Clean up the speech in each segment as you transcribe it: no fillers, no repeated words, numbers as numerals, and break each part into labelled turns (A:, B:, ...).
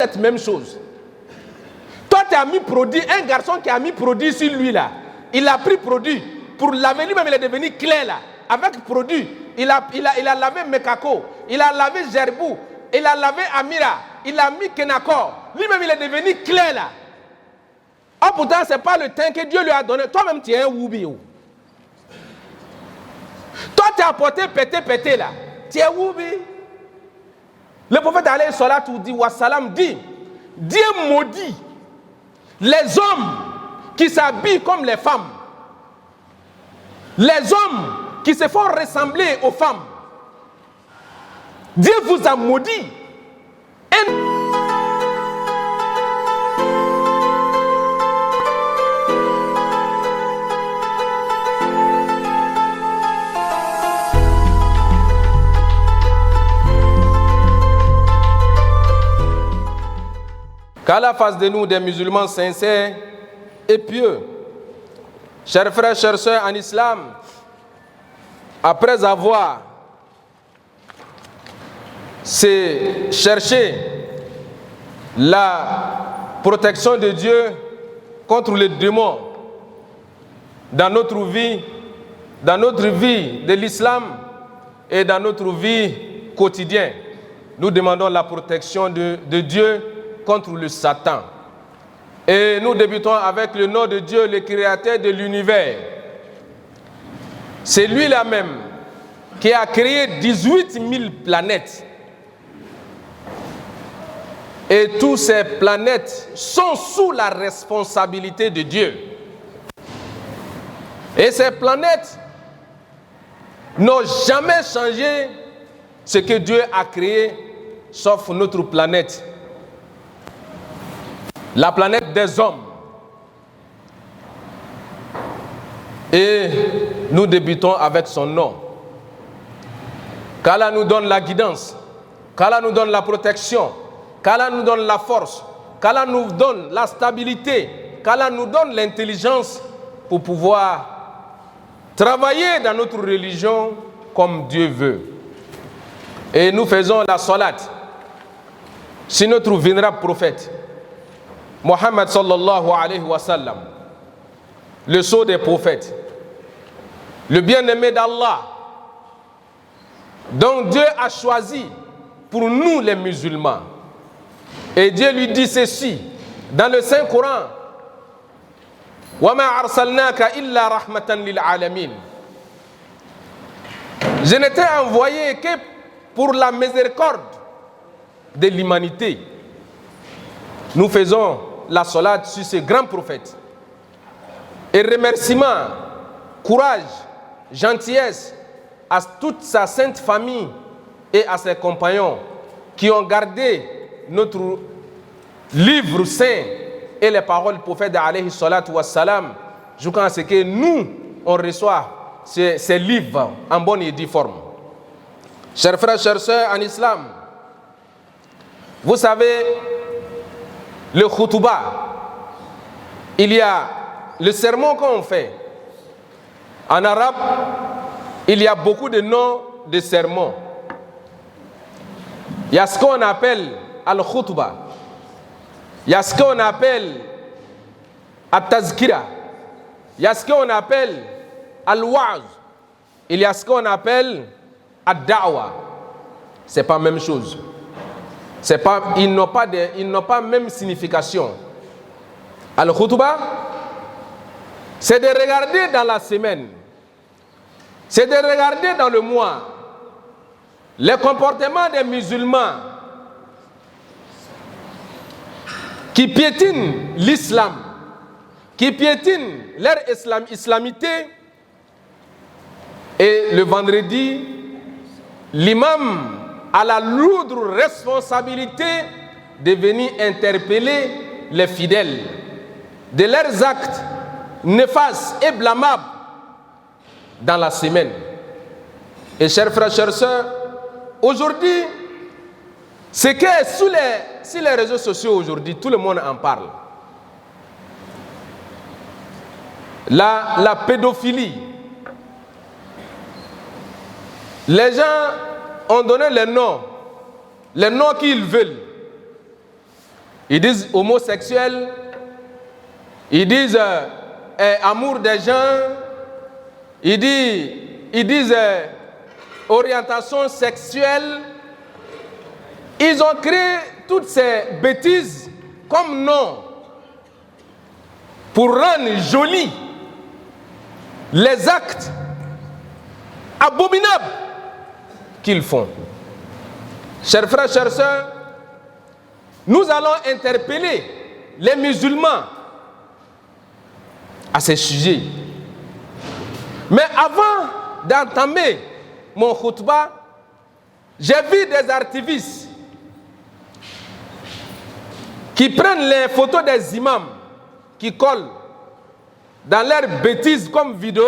A: cette même chose. Toi, tu as mis produit, un garçon qui a mis produit sur lui là, il a pris produit pour laver lui-même, il est devenu clair là. Avec produit, il a lavé Mekako, il a lavé Gerbou, il a lavé Amira, il a mis Kenakor. Lui-même, il est devenu clair là. Oh, pourtant, ce n'est pas le teint que Dieu lui a donné. Toi-même, tu es un woubi. Toi, tu as apporté pété là. Tu es woubi. Le prophète alayhi salatu wa salam dit, Dieu maudit les hommes qui s'habillent comme les femmes. Les hommes qui se font ressembler aux femmes. Dieu vous a maudit. Qu'Allah fasse de nous des musulmans sincères et pieux. Chers frères, chers sœurs en islam, après avoir cherché la protection de Dieu contre les démons dans notre vie de l'islam et dans notre vie quotidienne, nous demandons la protection de Dieu contre le Satan. Et nous débutons avec le nom de Dieu, le créateur de l'univers. C'est lui-là même qui a créé 18 000 planètes. Et toutes ces planètes sont sous la responsabilité de Dieu. Et ces planètes n'ont jamais changé ce que Dieu a créé, sauf notre planète. La planète des hommes. Et nous débutons avec son nom. Qu'Allah nous donne la guidance, qu'Allah nous donne la protection, qu'Allah nous donne la force, qu'Allah nous donne la stabilité, qu'Allah nous donne l'intelligence pour pouvoir travailler dans notre religion comme Dieu veut. Et nous faisons la salat sur notre vénérable prophète Mohammed sallallahu alayhi wa sallam, le sceau des prophètes, le bien-aimé d'Allah, dont Dieu a choisi pour nous les musulmans. Et Dieu lui dit ceci dans le Saint-Coran: wa ma arsalnaka illa rahmatan lil alamin. Je n'étais envoyé que pour la miséricorde de l'humanité. Nous faisons la salade sur ce grand prophète. Et remerciement, courage, gentillesse à toute sa sainte famille et à ses compagnons qui ont gardé notre livre saint et les paroles du prophète alayhi salatu wassalam jusqu'à ce que nous, on reçoit ces livres en bonne et due forme. Chers frères, chers sœurs en islam, vous savez, le khutba, il y a le sermon qu'on fait. En arabe, il y a beaucoup de noms de sermons. Il y a ce qu'on appelle al-khutba. Il y a ce qu'on appelle at-tazkira. Il y a ce qu'on appelle al-wa'z. Il y a ce qu'on appelle ad-da'wa. C'est pas la même chose. Ils n'ont pas la même signification. Al-khutba, c'est de regarder dans la semaine, c'est de regarder dans le mois les comportements des musulmans qui piétinent l'islam, qui piétinent leur islamité. Et le vendredi, l'imam a la lourde responsabilité de venir interpeller les fidèles de leurs actes néfastes et blâmables dans la semaine. Et chers frères, chers sœurs, aujourd'hui, ce qui est sur les réseaux sociaux aujourd'hui, tout le monde en parle. La pédophilie. Les gens ont donné les noms qu'ils veulent. Ils disent homosexuel, ils disent amour des gens, ils disent orientation sexuelle. Ils ont créé toutes ces bêtises comme nom pour rendre jolis les actes abominables qu'ils font. Chers frères, chères sœurs, nous allons interpeller les musulmans à ces sujets. Mais avant d'entamer mon khutbah, j'ai vu des activistes qui prennent les photos des imams, qui collent dans leurs bêtises comme vidéo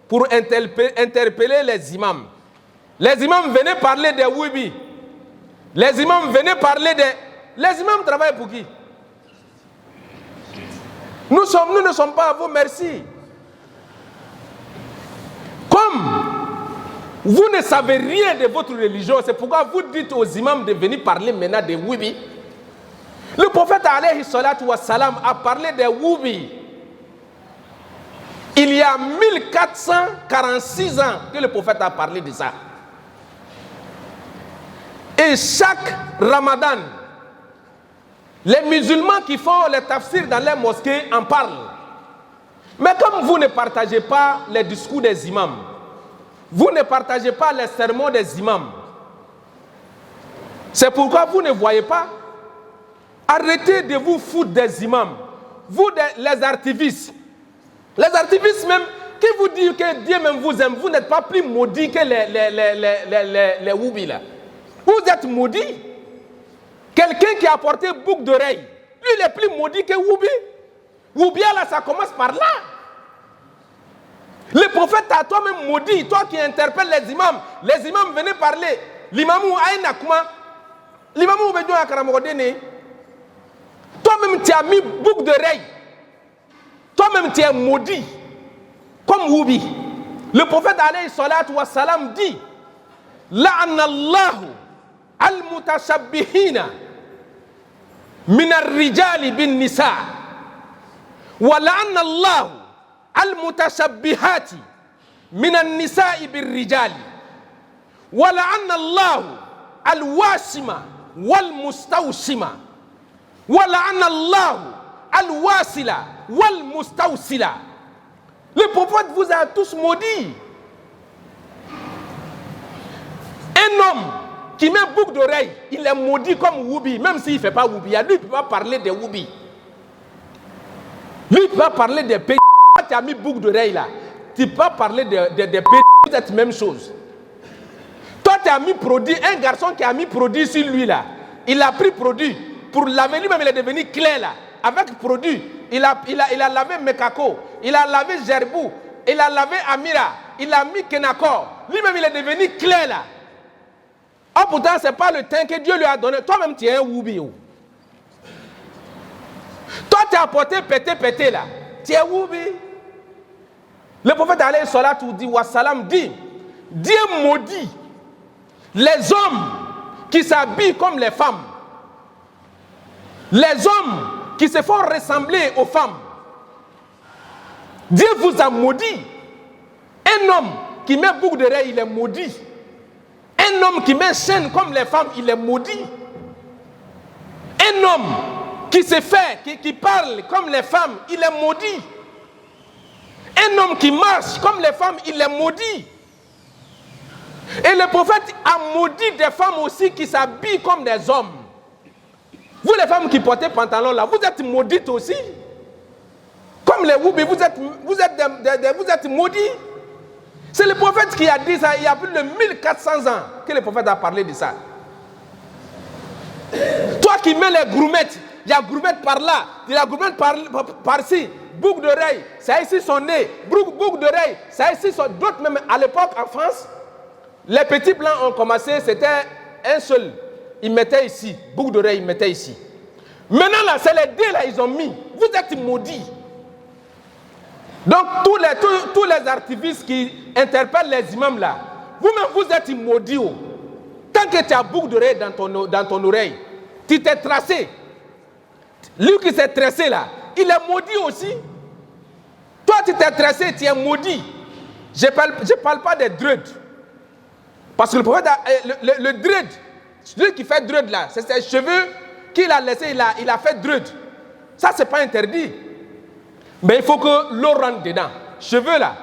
A: pour interpeller les imams. Les imams venaient parler des Woubi. Les imams venaient parler des... Les imams travaillent pour qui? Nous ne sommes pas à vous, merci. Comme vous ne savez rien de votre religion, c'est pourquoi vous dites aux imams de venir parler maintenant des Woubi. Le prophète alayhi salatu wa salam a parlé des Woubi. Il y a 1446 ans que le prophète a parlé de ça. Et chaque Ramadan, les musulmans qui font les tafsirs dans les mosquées en parlent. Mais comme vous ne partagez pas les discours des imams, vous ne partagez pas les sermons des imams, c'est pourquoi vous ne voyez pas. Arrêtez de vous foutre des imams. Vous, les activistes. Les activistes même, qui vous disent que Dieu même vous aime, vous n'êtes pas plus maudits que les Woubi là. Vous êtes maudits. Quelqu'un qui a porté boucle d'oreille, lui il est plus maudit que Woubi. Woubi là, ça commence par là. Le prophète a toi-même maudit, toi qui interpelles les imams venaient parler. L'imamou Aïna Kouma, l'imamou Bédou Akaramogodene. Toi-même, tu as mis boucle d'oreille. Toi-même, tu es maudit. Comme Woubi. Le prophète alayhi salatu wa salam dit La'anallahu al-mutashabbihina min ar-rijali bin nisa. Wa la'anallahu al-mutashabbihati min an-nisa'i bir rijali. Wa la'anallahu al-washima wal-mustawshima. وَلَعَنَ اللَّهُ الْوَاسِلَ وَالْمُسْتَوْسِلَ. Le prophète vous a tous maudits. Un homme qui met boucle d'oreille, il est maudit comme Woubi, même s'il ne fait pas Woubi. Lui, il ne peut pas parler des Woubi. Lui, il ne peut pas parler des pédés. Tu as mis boucle d'oreille là. Tu ne peux pas parler des pédés. Vous êtes même chose. Toi, tu as mis produit, un garçon qui a mis produit sur lui là. Il a pris produit. Pour laver lui-même, il est devenu clair là. Avec produit, il a lavé Mekako, il a lavé Gerbou, il a lavé Amira, il a mis Kenako. Lui-même, il est devenu clair là. Oh, pourtant, ce n'est pas le teint que Dieu lui a donné. Toi-même, tu es un Woubi. Toi, tu as apporté pété là. Tu es Woubi. Le prophète alayhi salatu wa salam dit Dieu maudit les hommes qui s'habillent comme les femmes. Les hommes qui se font ressembler aux femmes. Dieu vous a maudit. Un homme qui met boucle d'oreille, il est maudit. Un homme qui met chaîne comme les femmes, il est maudit. Un homme qui se fait, qui parle comme les femmes, il est maudit. Un homme qui marche comme les femmes, il est maudit. Et le prophète a maudit des femmes aussi qui s'habillent comme des hommes. Vous les femmes qui portez pantalon là, vous êtes maudites aussi. Comme les Woubi, vous êtes maudits. C'est le prophète qui a dit ça il y a plus de 1400 ans que le prophète a parlé de ça. Toi qui mets les groumettes, il y a groumettes par là, il y a groumettes par-ci, boucle d'oreille, c'est ici son nez, boucle d'oreille, c'est ici son... D'autres même, à l'époque en France, les petits blancs ont commencé, c'était un seul. Ils mettaient ici, boucle d'oreille, ils mettaient ici. Maintenant là, c'est les deux là, ils ont mis. Vous êtes maudits. Donc tous les activistes qui interpellent les imams là, vous-même vous êtes maudits. Tant que tu as boucle d'oreille dans ton oreille, tu t'es tracé. Lui qui s'est tressé là, il est maudit aussi. Toi, tu t'es tressé, tu es maudit. Je parle pas des dreads. Parce que le prophète, le dread, celui qui fait dread là, c'est ses cheveux qu'il a laissé, il a fait dread. Ça, c'est pas interdit. Mais il faut que l'eau rentre dedans. Cheveux là,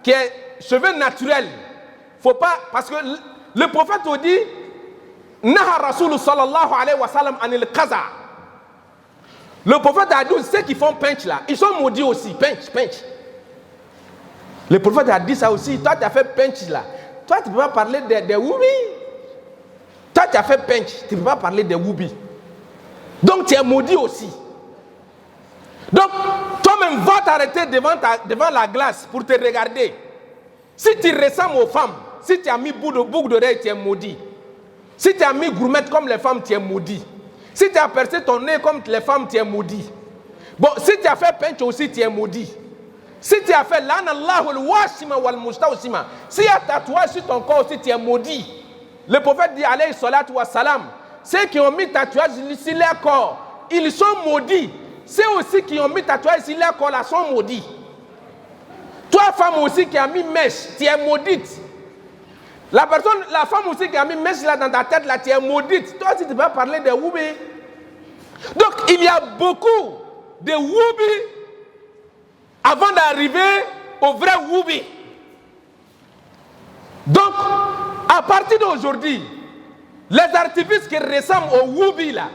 A: qui est cheveux naturels. Faut pas, parce que le prophète nous dit, Naha Rasoul sallallahu alayhi wa sallam anil qaza. Le prophète a dit, ceux qui font pinch là, ils sont maudits aussi, pinch. Le prophète a dit ça aussi. Toi, tu as fait pinch là. Toi, tu ne peux pas parler des woubi. Toi, tu as fait pinch. Tu ne peux pas parler des woubi. Donc, tu es maudit aussi. Donc, toi-même, va t'arrêter devant la glace pour te regarder. Si tu ressembles aux femmes, si tu as mis boucle d'oreille, tu es maudit. Si tu as mis gourmette comme les femmes, tu es maudit. Si tu as percé ton nez comme les femmes, tu es maudit. Bon, si tu as fait pinch aussi, tu es maudit. Si tu as fait l'anallahu al-washima wal-mustawsima, si tu as tatouage sur ton corps aussi, tu es maudit. Le prophète dit alayhi salatu wa salam, ceux qui ont mis tatouage sur leur corps, ils sont maudits. Ceux aussi qui ont mis tatouage sur leur corps là sont maudits. Toi, femme aussi qui a mis mèche, tu es maudite. La femme aussi qui a mis mèche là dans ta tête là, tu es maudite. Toi aussi tu ne peux pas parler de woubi. Donc il y a beaucoup de woubi avant d'arriver au vrai woubi. Donc, à partir d'aujourd'hui, les artifices qui ressemblent au woubi là,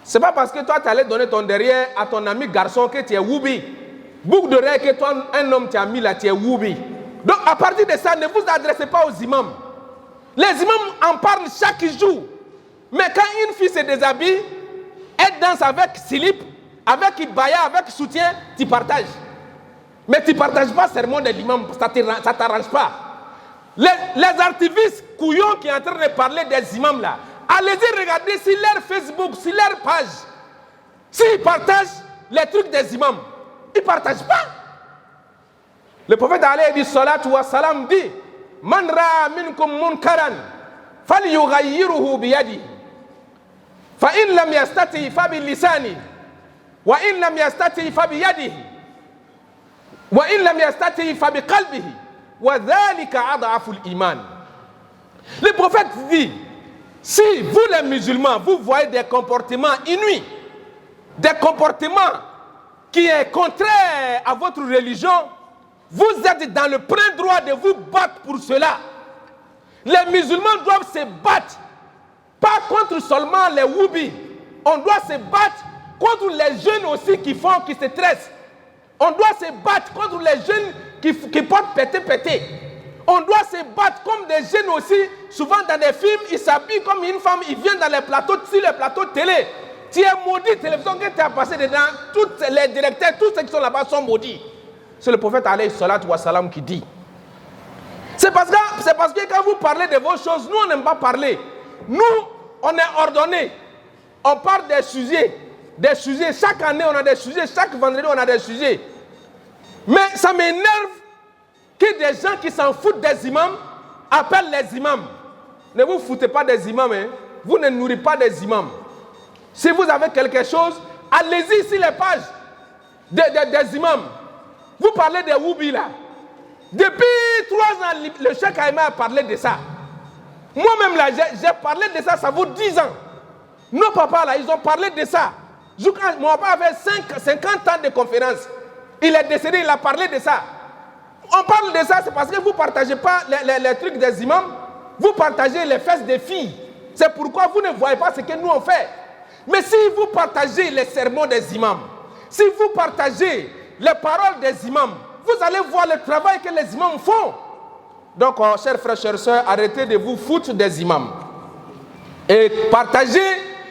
A: c'est pas parce que toi tu allais donner ton derrière à ton ami garçon que tu es woubi. Boucle d'oreille que toi, un homme t'a mis là, tu es woubi. Donc, à partir de ça, ne vous adressez pas aux imams. Les imams en parlent chaque jour. Mais quand une fille se déshabille, elle danse avec slip, avec ibaya, avec soutien, tu partages. Mais tu ne partages pas le sermon de l'imam, ça ne t'arrange pas. Les artifices couillons qui sont en train de parler des imams là, allez-y regarder sur leur Facebook, sur leur page. S'ils partagent les trucs des imams, ils ne partagent pas. Le prophète alayhi salatu wa salam dit, Man ra'a minkum munkaran, falyughayyirhu biyadihi. Fa in lam yastati fa bi lisani. Wa in lam yastati fa bi yadihi. Wa in lam yastati fa bi qalbihi. Wa dhalika ad'afu al-iman. Le prophète dit, si vous les musulmans, vous voyez des comportements inouïs, des comportements qui est contraire à votre religion, vous êtes dans le plein droit de vous battre pour cela. Les musulmans doivent se battre, pas contre seulement les woubi. On doit se battre contre les jeunes aussi qui se tressent. On doit se battre contre les jeunes qui portent pété. On doit se battre comme des jeunes aussi. Souvent dans des films, ils s'habillent comme une femme, ils viennent dans les plateaux, sur les plateaux de télé. Tu es maudit, télévision que tu as passé dedans, tous les directeurs, tous ceux qui sont là-bas sont maudits. C'est le prophète alayhi salatu wa salam qui dit. C'est parce que quand vous parlez de vos choses, nous on n'aime pas parler. Nous, on est ordonnés. On parle des sujets. Chaque année on a des sujets, chaque vendredi on a des sujets. Mais ça m'énerve que des gens qui s'en foutent des imams appellent les imams. Ne vous foutez pas des imams, hein. Vous ne nourrissez pas des imams. Si vous avez quelque chose, allez-y sur les pages des imams. Vous parlez des woubi là. Depuis 3 ans, le Cheikh Aïma a parlé de ça. Moi-même là, j'ai parlé de ça, ça vaut 10 ans. Nos papas là, ils ont parlé de ça. Mon papa avait 50 ans de conférence. Il est décédé, il a parlé de ça. On parle de ça, c'est parce que vous ne partagez pas les trucs des imams. Vous partagez les fesses des filles. C'est pourquoi vous ne voyez pas ce que nous on fait. Mais si vous partagez les sermons des imams, si vous partagez les paroles des imams, vous allez voir le travail que les imams font. Donc, chers frères, chères sœurs, arrêtez de vous foutre des imams. Et partagez,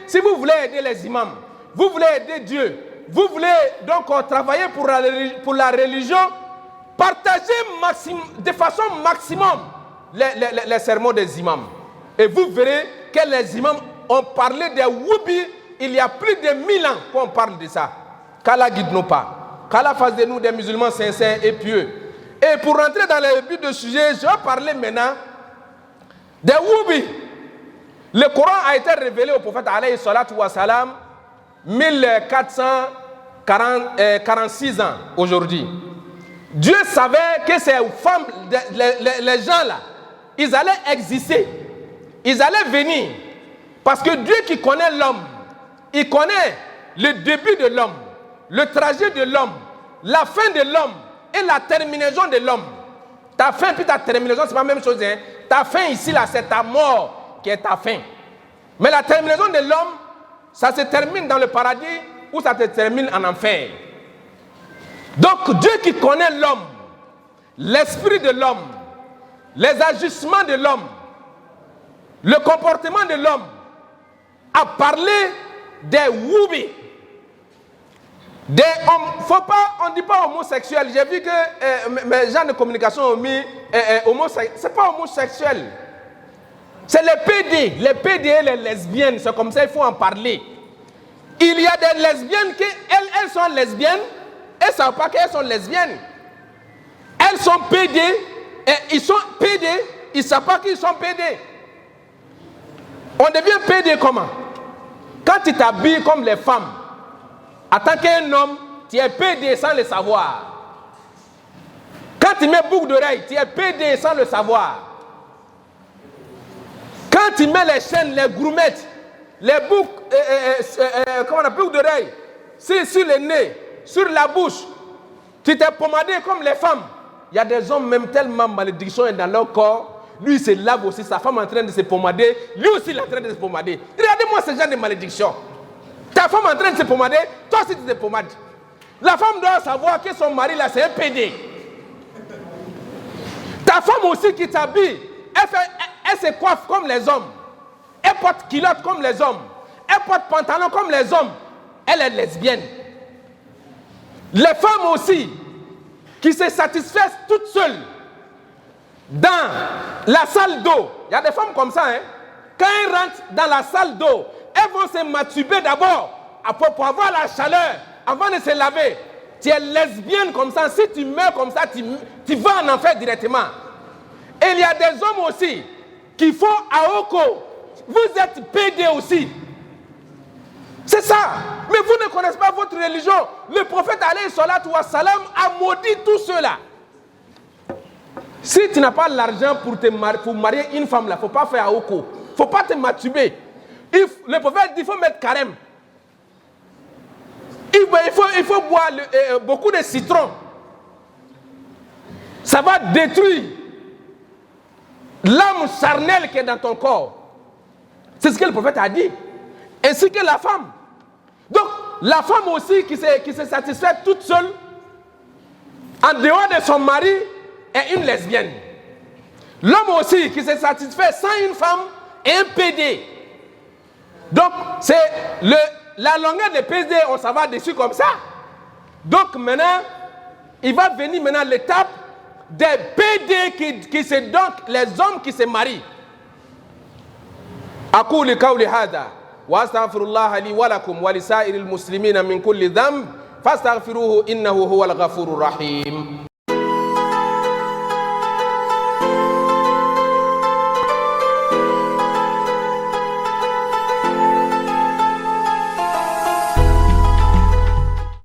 A: si vous voulez aider les imams, vous voulez aider Dieu, vous voulez donc travailler pour la religion, partagez de façon maximum les sermons des imams. Et vous verrez que les imams ont parlé des woubi il y a plus de 1000 ans qu'on parle de ça. Qu'Allah guide-nous pas. Qu'Allah fasse de nous des musulmans sincères et pieux. Et pour rentrer dans le but du sujet, je vais parler maintenant des woubi. Le Coran a été révélé au prophète alayhi salatu wa salam 1446 ans aujourd'hui. Dieu savait que ces femmes, les gens là, ils allaient exister, ils allaient venir. Parce que Dieu qui connaît l'homme, il connaît le début de l'homme, le trajet de l'homme, la fin de l'homme et la terminaison de l'homme. Ta fin puis ta terminaison, c'est pas la même chose. Hein? Ta fin ici, là, c'est ta mort qui est ta fin. Mais la terminaison de l'homme, ça se termine dans le paradis ou ça se termine en enfer. Donc Dieu qui connaît l'homme, l'esprit de l'homme, les agissements de l'homme, le comportement de l'homme, a parlé des woubi. On ne dit pas homosexuel. J'ai vu que mes gens de communication ont mis homosexuel. Ce n'est pas homosexuel. C'est les PD. Les PD et les lesbiennes. C'est comme ça, il faut en parler. Il y a des lesbiennes qui, elles sont lesbiennes. Elles ne savent pas qu'elles sont lesbiennes. Elles sont PD. Et ils sont PD. Ils ne savent pas qu'ils sont PD. On devient PD comment? Quand tu t'habilles comme les femmes, en tant qu'un homme, tu es PD sans le savoir. Quand tu mets boucle d'oreille, tu es PD sans le savoir. Quand tu mets les chaînes, les groumettes, les boucles, boucles d'oreille, sur le nez, sur la bouche, tu t'es pomadé comme les femmes. Il y a des hommes, même tellement malédiction est dans leur corps. Lui, il se lave aussi, sa femme est en train de se pomader. Lui aussi, il est en train de se pomader. Regardez-moi ce genre de malédiction. Ta femme est en train de se pomader, toi aussi tu te pomades. La femme doit savoir que son mari, là, c'est un PD. Ta femme aussi qui t'habille, elle se coiffe comme les hommes. Elle porte culotte comme les hommes. Elle porte pantalon comme les hommes. Elle est lesbienne. Les femmes aussi, qui se satisfaisent toutes seules dans la salle d'eau. Il y a des femmes comme ça, hein. Quand elles rentrent dans la salle d'eau, elles vont se masturber d'abord pour avoir la chaleur avant de se laver. Tu es lesbienne comme ça. Si tu meurs comme ça, tu vas en enfer directement. Et il y a des hommes aussi qui font Aoko. Vous êtes PD aussi. C'est ça. Mais vous ne connaissez pas votre religion. Le prophète alayhi salatu wa salam a maudit tous ceux-là. Si tu n'as pas l'argent pour marier une femme, il ne faut pas faire Aoko. Il ne faut pas te masturber. Le prophète dit qu'il faut mettre carême. Il faut boire beaucoup de citron. Ça va détruire l'âme charnelle qui est dans ton corps. C'est ce que le prophète a dit. Ainsi que la femme. Donc, la femme aussi qui se satisfait toute seule, en dehors de son mari, est une lesbienne. L'homme aussi qui se satisfait sans une femme est un PD. Donc, c'est la longueur des PD, on s'en va dessus comme ça. Donc, maintenant, il va venir maintenant l'étape des PD qui se donc les hommes qui se marient. أقول قولي هذا وأستغفر الله لي ولكم ولسائر المسلمين من كل ذنب فاستغفروه إنه هو الغفور الرحيم.